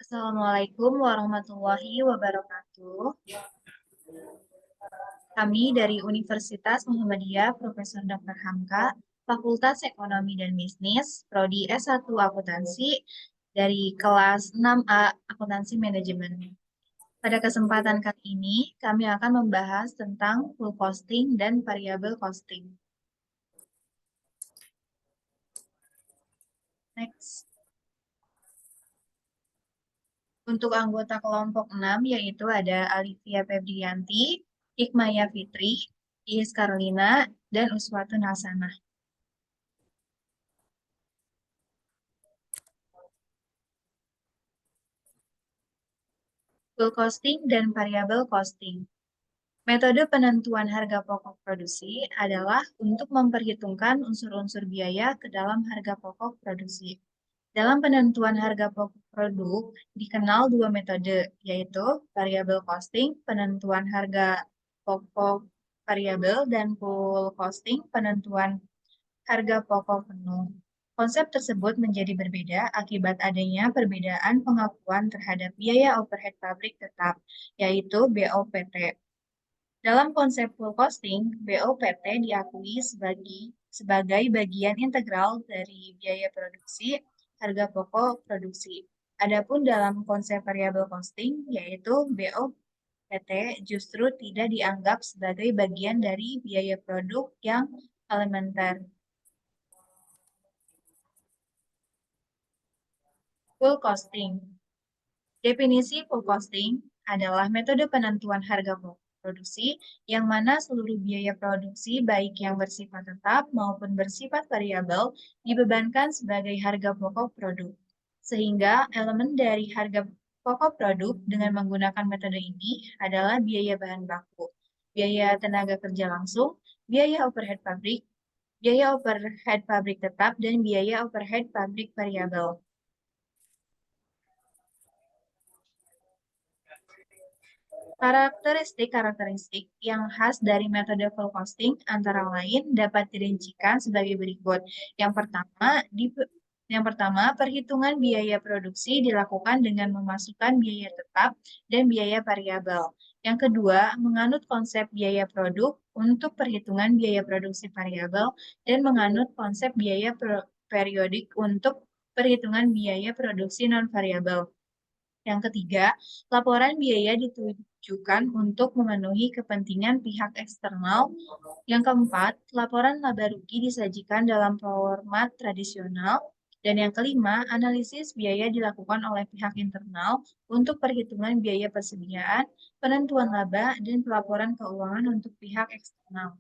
Assalamualaikum warahmatullahi wabarakatuh. Kami dari Universitas Muhammadiyah Profesor Dr. Hamka, Fakultas Ekonomi dan Bisnis, Prodi S1 Akuntansi dari kelas 6A Akuntansi Manajemen. Pada kesempatan kali ini, kami akan membahas tentang full costing dan variable costing. Next. Untuk anggota kelompok 6 yaitu ada Alivia Febrianti, Hikmaya Fitri, Iis Karlina, dan Uswatun Hasanah. Full costing dan variable costing. Metode penentuan harga pokok produksi adalah untuk memperhitungkan unsur-unsur biaya ke dalam harga pokok produksi. Dalam penentuan harga pokok produk, dikenal dua metode, yaitu variable costing, penentuan harga pokok variabel, dan full costing, penentuan harga pokok penuh. Konsep tersebut menjadi berbeda akibat adanya perbedaan pengakuan terhadap biaya overhead pabrik tetap, yaitu BOPT. Dalam konsep full costing, BOPT diakui sebagai bagian integral dari biaya produksi, harga pokok produksi. Adapun dalam konsep variable costing, yaitu BOPT justru tidak dianggap sebagai bagian dari biaya produk yang elementer. Full costing. Definisi full costing adalah metode penentuan harga produksi yang mana seluruh biaya produksi baik yang bersifat tetap maupun bersifat variabel dibebankan sebagai harga pokok produk. Sehingga elemen dari harga pokok produk dengan menggunakan metode ini adalah biaya bahan baku, biaya tenaga kerja langsung, biaya overhead pabrik tetap, dan biaya overhead pabrik variabel. Karakteristik yang khas dari metode full costing antara lain dapat dirincikan sebagai berikut. Yang pertama, perhitungan biaya produksi dilakukan dengan memasukkan biaya tetap dan biaya variabel. Yang kedua, menganut konsep biaya produk untuk perhitungan biaya produksi variabel dan menganut konsep biaya periodik untuk perhitungan biaya produksi non-variabel. Yang ketiga, laporan biaya ditujukan untuk memenuhi kepentingan pihak eksternal. Yang keempat, laporan laba rugi disajikan dalam format tradisional. Dan yang kelima, analisis biaya dilakukan oleh pihak internal untuk perhitungan biaya persediaan, penentuan laba, dan pelaporan keuangan untuk pihak eksternal.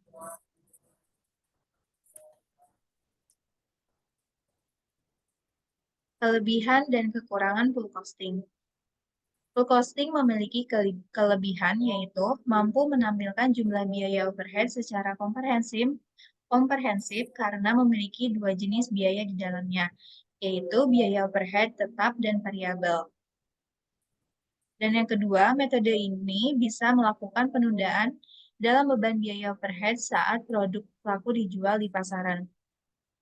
Kelebihan dan kekurangan full costing. Full costing memiliki kelebihan yaitu mampu menampilkan jumlah biaya overhead secara komprehensif karena memiliki dua jenis biaya di dalamnya, yaitu biaya overhead tetap dan variabel. Dan yang kedua, metode ini bisa melakukan penundaan dalam beban biaya overhead saat produk laku dijual di pasaran.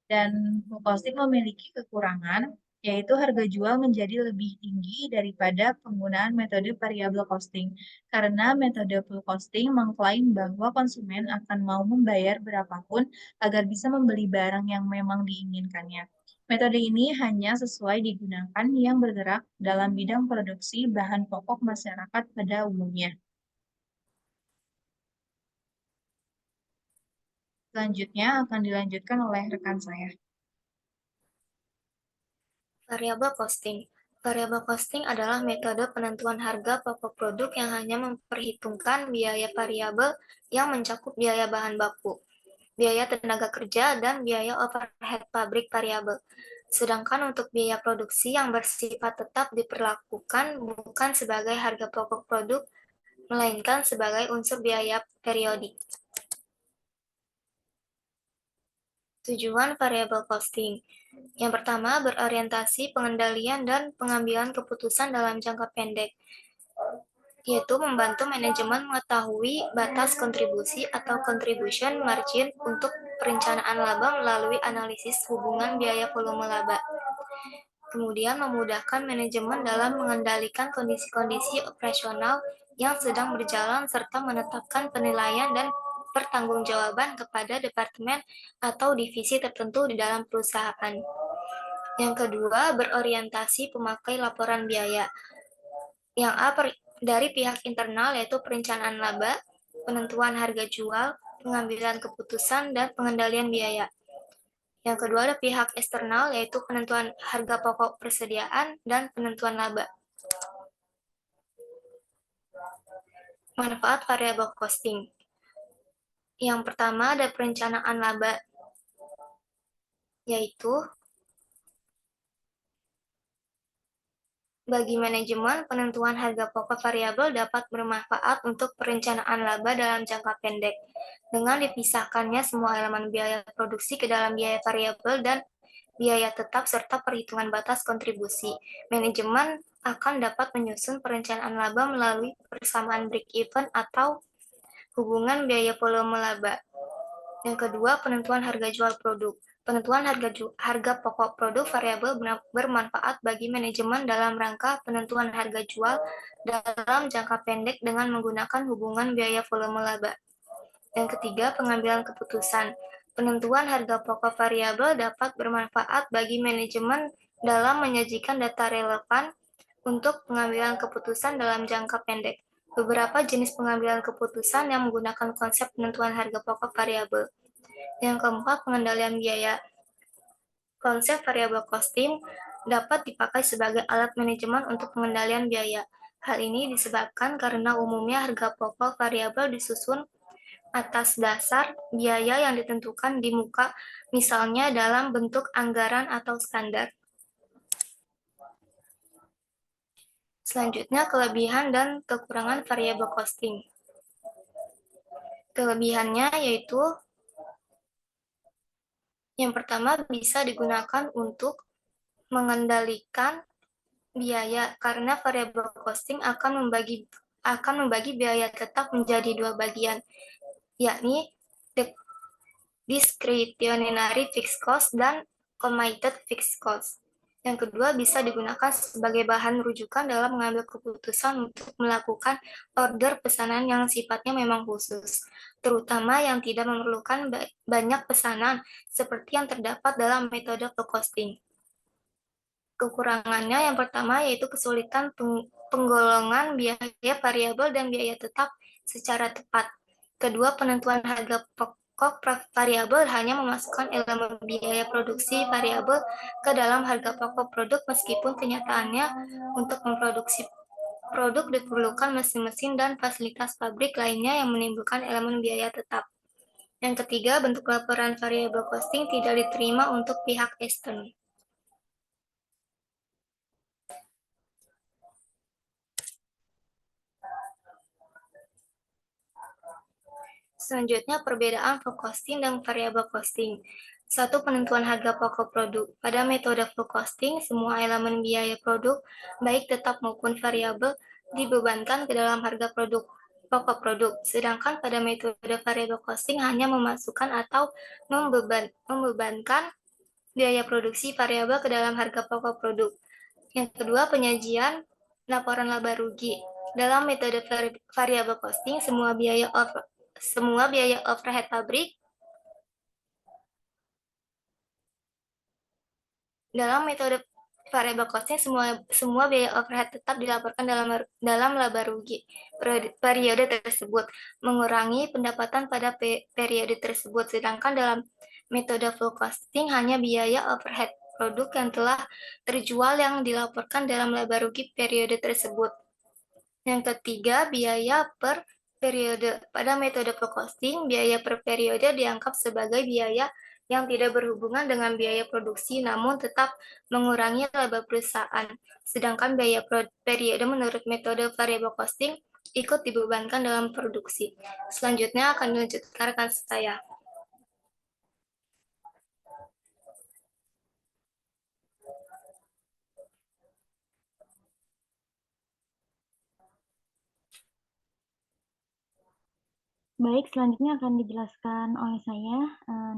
Dan full costing memiliki kekurangan, yaitu harga jual menjadi lebih tinggi daripada penggunaan metode variable costing. Karena metode full costing mengklaim bahwa konsumen akan mau membayar berapapun agar bisa membeli barang yang memang diinginkannya. Metode ini hanya sesuai digunakan yang bergerak dalam bidang produksi bahan pokok masyarakat pada umumnya. Selanjutnya akan dilanjutkan oleh rekan saya. Variable costing. Variable costing adalah metode penentuan harga pokok produk yang hanya memperhitungkan biaya variabel yang mencakup biaya bahan baku, biaya tenaga kerja, dan biaya overhead pabrik variabel. Sedangkan untuk biaya produksi yang bersifat tetap diperlakukan bukan sebagai harga pokok produk, melainkan sebagai unsur biaya periodik. Tujuan variable costing. Yang pertama, berorientasi pengendalian dan pengambilan keputusan dalam jangka pendek, yaitu membantu manajemen mengetahui batas kontribusi atau contribution margin untuk perencanaan laba melalui analisis hubungan biaya volume laba. Kemudian memudahkan manajemen dalam mengendalikan kondisi-kondisi operasional yang sedang berjalan serta menetapkan penilaian dan pertanggungjawaban kepada departemen atau divisi tertentu di dalam perusahaan. Yang kedua, berorientasi pemakai laporan biaya. Yang A dari pihak internal yaitu perencanaan laba, penentuan harga jual, pengambilan keputusan, dan pengendalian biaya. Yang kedua ada pihak eksternal yaitu penentuan harga pokok persediaan dan penentuan laba. Manfaat variabel costing. Yang pertama ada perencanaan laba, yaitu bagi manajemen, penentuan harga pokok variabel dapat bermanfaat untuk perencanaan laba dalam jangka pendek. Dengan dipisahkannya semua elemen biaya produksi ke dalam biaya variabel dan biaya tetap serta perhitungan batas kontribusi, manajemen akan dapat menyusun perencanaan laba melalui persamaan break-even atau hubungan biaya volume laba. Yang kedua, penentuan harga jual produk. Penentuan harga pokok produk variabel bermanfaat bagi manajemen dalam rangka penentuan harga jual dalam jangka pendek dengan menggunakan hubungan biaya volume laba. Yang ketiga, pengambilan keputusan. Penentuan harga pokok variabel dapat bermanfaat bagi manajemen dalam menyajikan data relevan untuk pengambilan keputusan dalam jangka pendek. Beberapa jenis pengambilan keputusan yang menggunakan konsep penentuan harga pokok variabel. Yang keempat, pengendalian biaya. Konsep variabel costing dapat dipakai sebagai alat manajemen untuk pengendalian biaya. Hal ini disebabkan karena umumnya harga pokok variabel disusun atas dasar biaya yang ditentukan di muka, misalnya dalam bentuk anggaran atau standar. Selanjutnya, kelebihan dan kekurangan variabel costing. Kelebihannya yaitu yang pertama bisa digunakan untuk mengendalikan biaya karena variabel costing akan membagi biaya tetap menjadi dua bagian, yakni discretionary fixed cost dan committed fixed cost. Yang kedua, bisa digunakan sebagai bahan rujukan dalam mengambil keputusan untuk melakukan order pesanan yang sifatnya memang khusus, terutama yang tidak memerlukan banyak pesanan, seperti yang terdapat dalam metode full costing. Kekurangannya yang pertama yaitu kesulitan penggolongan biaya variabel dan biaya tetap secara tepat. Kedua, penentuan harga pokok variabel hanya memasukkan elemen biaya produksi variabel ke dalam harga pokok produk meskipun kenyataannya untuk memproduksi produk diperlukan mesin-mesin dan fasilitas pabrik lainnya yang menimbulkan elemen biaya tetap. Yang ketiga, bentuk laporan variabel costing tidak diterima untuk pihak eksternal. Selanjutnya, perbedaan full costing dan variable costing. Satu, penentuan harga pokok produk. Pada metode full costing, semua elemen biaya produk, baik tetap maupun variabel, dibebankan ke dalam harga produk pokok produk. Sedangkan pada metode variable costing hanya memasukkan atau membebankan biaya produksi variabel ke dalam harga pokok produk. Yang kedua, penyajian laporan laba rugi. Dalam metode variable costing, semua biaya overhead pabrik dalam metode variable costing semua biaya overhead tetap dilaporkan dalam laba rugi periode tersebut, mengurangi pendapatan pada periode tersebut. Sedangkan dalam metode full costing hanya biaya overhead produk yang telah terjual yang dilaporkan dalam laba rugi periode tersebut. Yang ketiga, biaya per periode. Pada metode full costing, biaya per periode dianggap sebagai biaya yang tidak berhubungan dengan biaya produksi, namun tetap mengurangi laba perusahaan. Sedangkan biaya per periode menurut metode variable costing ikut dibebankan dalam produksi. Selanjutnya akan dilanjutkan rekan saya. Baik, selanjutnya akan dijelaskan oleh saya.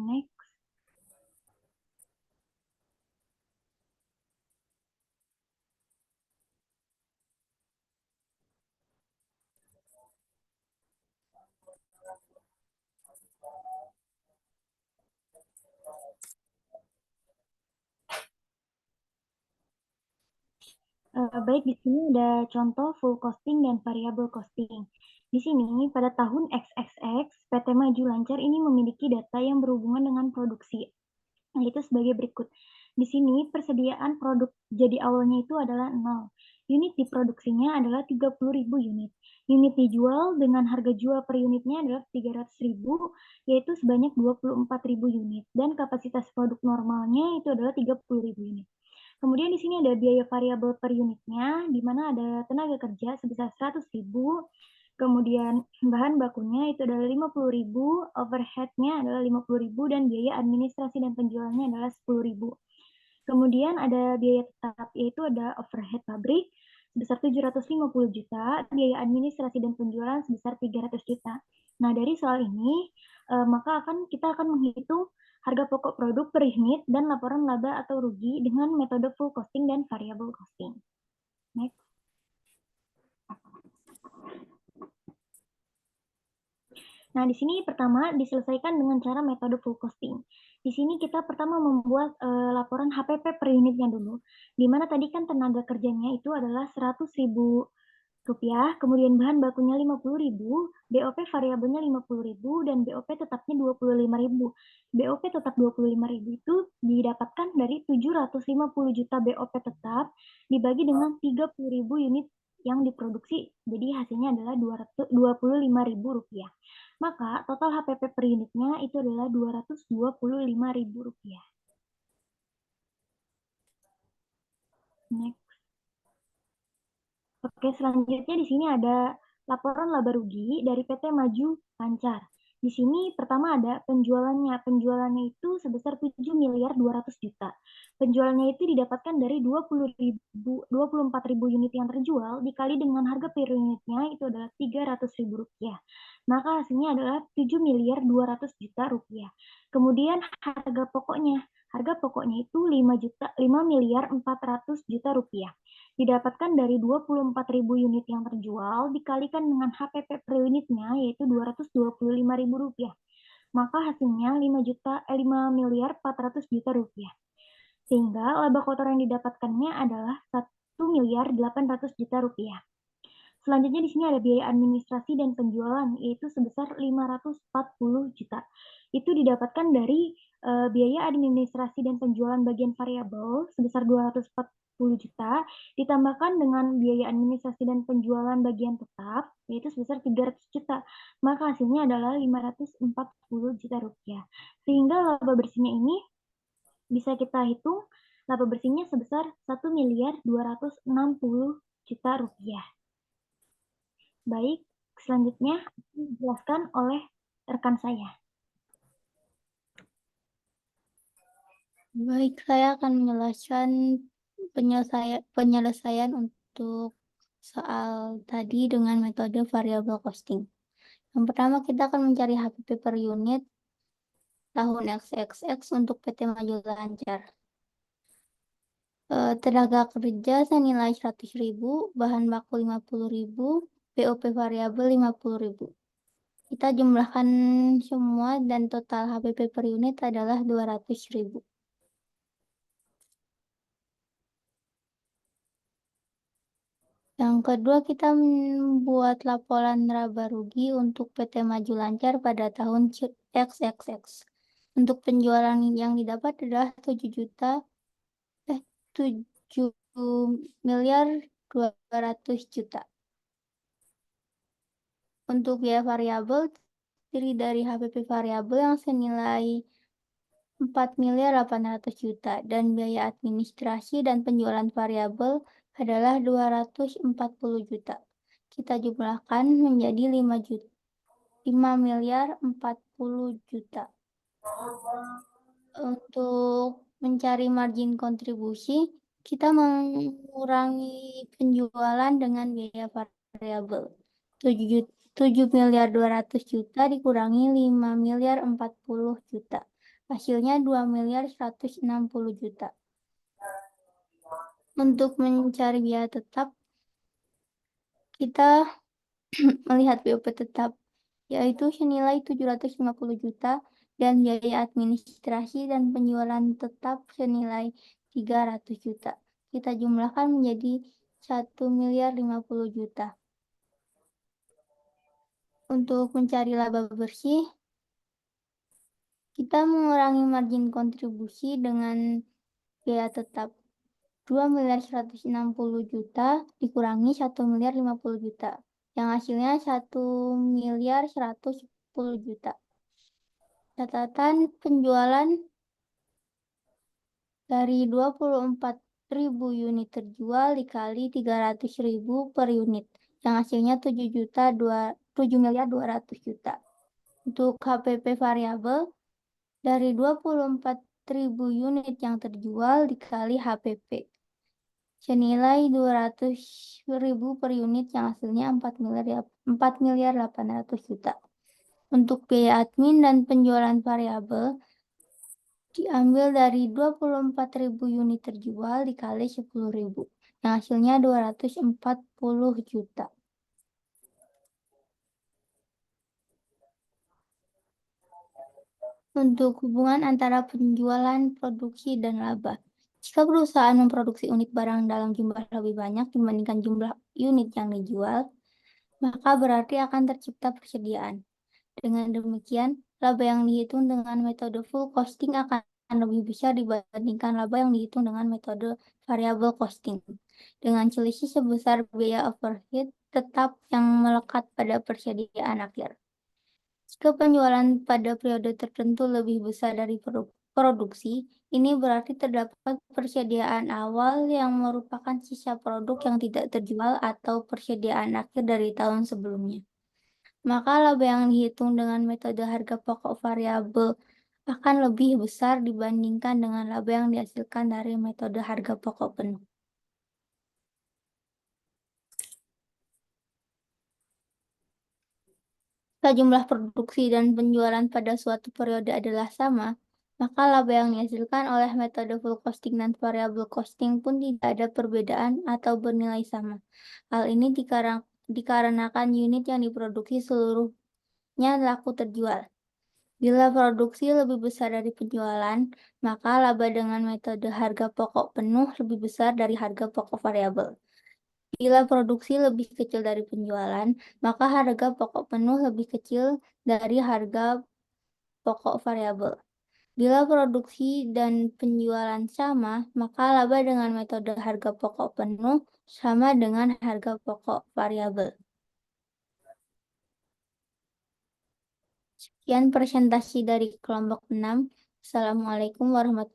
Next. Baik, di sini ada contoh full costing dan variable costing. Di sini, pada tahun XXX, PT Maju Lancar ini memiliki data yang berhubungan dengan produksi, yaitu sebagai berikut. Di sini, persediaan produk jadi awalnya itu adalah 0. Unit diproduksinya adalah 30.000 unit. Unit dijual dengan harga jual per unitnya adalah 300.000, yaitu sebanyak 24.000 unit. Dan kapasitas produk normalnya itu adalah 30.000 unit. Kemudian di sini ada biaya variabel per unitnya, di mana ada tenaga kerja sebesar 100.000, kemudian bahan bakunya itu adalah 50.000, overhead-nya adalah 50.000, dan biaya administrasi dan penjualannya adalah 10.000. Kemudian ada biaya tetap, yaitu ada overhead pabrik sebesar 750 juta, biaya administrasi dan penjualan sebesar 300 juta. Nah, dari soal ini, maka kita akan menghitung harga pokok produk per unit dan laporan laba atau rugi dengan metode full costing dan variable costing. Next. Nah, di sini pertama diselesaikan dengan cara metode full costing. Di sini kita pertama membuat laporan HPP per unitnya dulu, di mana tadi kan tenaga kerjanya itu adalah 100.000 rupiah, kemudian bahan bakunya 50.000, BOP variabelnya 50.000, dan BOP tetapnya 25.000. BOP tetap 25.000 itu didapatkan dari 750 juta BOP tetap dibagi dengan 30.000 unit yang diproduksi. Jadi hasilnya adalah 25.000 rupiah. Maka total HPP per unitnya itu adalah 225.000 rupiah. Next. Oke, selanjutnya di sini ada laporan laba rugi dari PT Maju Lancar. Di sini pertama ada penjualannya. Penjualannya itu sebesar 7.200.000 juta. Penjualannya itu didapatkan dari 24.000 unit yang terjual dikali dengan harga per unitnya itu adalah 300.000 rupiah. Maka hasilnya adalah 7.200.000 juta rupiah. Kemudian harga pokoknya. Harga pokoknya itu 5.400.000 juta rupiah. Didapatkan dari 24.000 unit yang terjual dikalikan dengan HPP per unitnya yaitu 225.000 rupiah. Maka hasilnya 5.400.000 juta rupiah. Sehingga laba kotor yang didapatkannya adalah 1.800.000 juta rupiah. Selanjutnya di sini ada biaya administrasi dan penjualan yaitu sebesar 540 juta. Itu didapatkan dari biaya administrasi dan penjualan bagian variabel sebesar 240 juta ditambahkan dengan biaya administrasi dan penjualan bagian tetap yaitu sebesar 300 juta. Maka hasilnya adalah 540 juta rupiah. Sehingga laba bersihnya ini bisa kita hitung laba bersihnya sebesar 1.260 juta rupiah. Baik, selanjutnya dijelaskan oleh rekan saya. Baik, saya akan menjelaskan penyelesaian untuk soal tadi dengan metode variable costing. Yang pertama, kita akan mencari HPP per unit tahun XXX untuk PT Maju Lancar. Tenaga kerja senilai 100.000, bahan baku 50.000, BOP variabel 50.000. Kita jumlahkan semua dan total HPP per unit adalah 200.000. Yang kedua, kita membuat laporan laba rugi untuk PT Maju Lancar pada tahun XXX. Untuk penjualan yang didapat adalah 7.200.000 juta. Untuk biaya variabel terdiri dari HPP variabel yang senilai 4.800.000 juta dan biaya administrasi dan penjualan variabel adalah 240 juta. Kita jumlahkan menjadi 5.040 juta. Untuk mencari margin kontribusi, kita mengurangi penjualan dengan biaya variabel. 7.200.000 juta dikurangi 5.040 juta. Hasilnya 2.160 juta. Untuk mencari biaya tetap, kita melihat BOP tetap, yaitu senilai 750 juta dan biaya administrasi dan penjualan tetap senilai 300 juta. Kita jumlahkan menjadi 1.050.000.000. Untuk mencari laba bersih, kita mengurangi margin kontribusi dengan biaya tetap. 2.160.000.000 dikurangi 1.050.000.000, yang hasilnya 1.110.000.000. Catatan penjualan dari 24.000 unit terjual dikali 300.000 per unit, yang hasilnya 7.200.000.000. Untuk HPP variabel dari 24.000 unit yang terjual dikali HPP senilai 200.000 per unit, yang hasilnya 4.800.000.000. Untuk biaya admin dan penjualan variabel diambil dari 24.000 unit terjual dikali 10.000, yang hasilnya 240 juta. Untuk hubungan antara penjualan, produksi, dan laba. Jika perusahaan memproduksi unit barang dalam jumlah lebih banyak dibandingkan jumlah unit yang dijual, maka berarti akan tercipta persediaan. Dengan demikian, laba yang dihitung dengan metode full costing akan lebih besar dibandingkan laba yang dihitung dengan metode variable costing, dengan selisih sebesar biaya overhead tetap yang melekat pada persediaan akhir. Jika penjualan pada periode tertentu lebih besar dari produksi, ini berarti terdapat persediaan awal yang merupakan sisa produk yang tidak terjual atau persediaan akhir dari tahun sebelumnya. Maka laba yang dihitung dengan metode harga pokok variabel akan lebih besar dibandingkan dengan laba yang dihasilkan dari metode harga pokok penuh. Jika jumlah produksi dan penjualan pada suatu periode adalah sama, maka laba yang dihasilkan oleh metode full costing dan variable costing pun tidak ada perbedaan atau bernilai sama. Hal ini dikarenakan unit yang diproduksi seluruhnya laku terjual. Bila produksi lebih besar dari penjualan, maka laba dengan metode harga pokok penuh lebih besar dari harga pokok variabel. Bila produksi lebih kecil dari penjualan, maka harga pokok penuh lebih kecil dari harga pokok variabel. Bila produksi dan penjualan sama, maka laba dengan metode harga pokok penuh sama dengan harga pokok variabel. Sekian presentasi dari kelompok 6. Assalamualaikum warahmatullahi wabarakatuh.